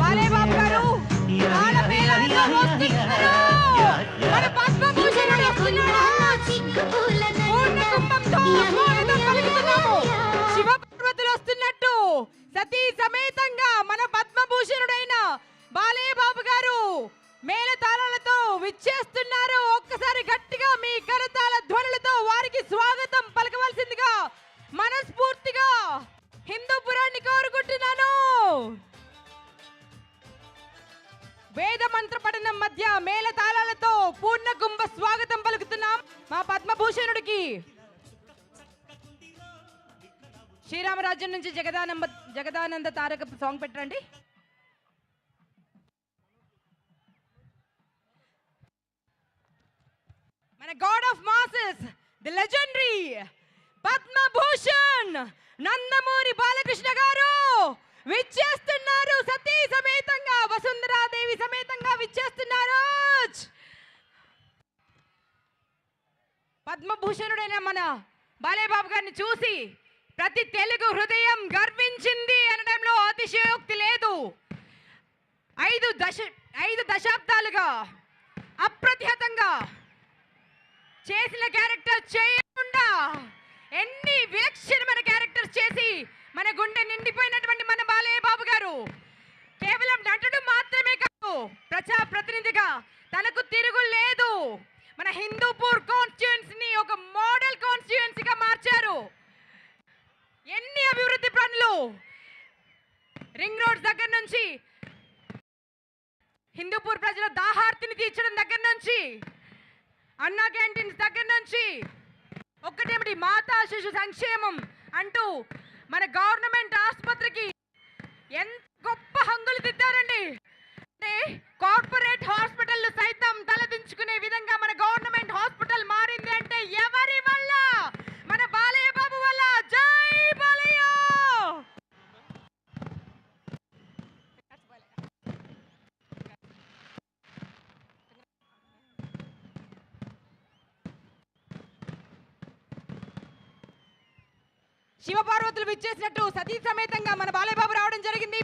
బాలేబాబు గారు ఆడపిల్లలతో వస్తున్నారు. మన పద్మభూషణుడు వస్తున్నాడు. పూర్ణ కుంభంతో స్వాగతం పలుకుతున్నాము. శివపార్వతులు వస్తున్నట్టు సతీ సమేతంగా మన పద్మభూషణుడైన బాలేబాబు గారు మేళతాళాలతో విచ్చేస్తున్నారు. ఒక్కసారి గట్టిగా మీ కరతాళ ధ్వనులతో వారికి స్వాగతం పలకవలసిందిగా మనస్ఫూర్తిగా హిందూపురాన్ని కోరుకుంటున్నాను. వేద మంత్ర పఠనం మధ్య మేళతాళాలతో పూర్ణ కుంభ స్వాగతం పలుకుతున్నాం మా పద్మభూషణుడికి. శ్రీరామరాజ్యం నుంచి జగదానంద తారక సాంగ్ పెట్టండి. మన God of masses the legendary Padma Bhushan Nandamuri Balakrishna గారు విచ్చేస్తున్నారు. సతీ సమేతంగా వసుంధరాదేవి సమేతంగా విచ్చేస్తున్నారు. పద్మభూషణుడైన మన బాలేబాబు గారిని చూసి ప్రతి తెలుగు హృదయం గర్వించింది అనడంలో అతిశయోక్తి లేదు. 5 దశాబ్దాలుగా అప్రతిహతంగా చేసిన క్యారెక్టర్ చేయకుండా ఎన్ని విలక్షణమైన క్యారెక్టర్స్ చేసి మన గుండె నిండిపోయినటువంటి మన బాలేబాబు గారు కేవలం నటుడు మాత్రమే కాదు, ప్రజా ప్రతినిధిగా తనకు తిరుగు లేదు. మన హిందూపూర్ కాన్స్టిట్యుయెన్సీని ఒక మోడల్ కాన్స్టిట్యుయెన్సీగా మార్చారు. ఎన్ని అభివృద్ధి పనులు, రింగ్ రోడ్స్ దగ్గర నుంచి హిందూపూర్ ప్రజల దాహార్తిని తీర్చడం దగ్గర నుంచి, అన్నా క్యాంటీన్స్ దగ్గర నుంచి, ఒక్కటేమిటి మాతా శిశు సంక్షేమం అంటూ మన గవర్నమెంట్ ఆసుపత్రికి ఎంత గొప్ప హంగులు దిద్దారండి. అంటే కార్పొరేట్ హాస్పిటల్ సైతం తలదించుకునే విధంగా మన గవర్నమెంట్ హాస్పిటల్ మారింది అంటే ఎవరి వల్ల? మన బాలయ్య బాబు వల్ల. జై బాలయ్య. శివపార్వతులు విచ్చేసినట్టు సతీ సమేతంగా మన బాలయ్య బాబు రావడం జరిగింది.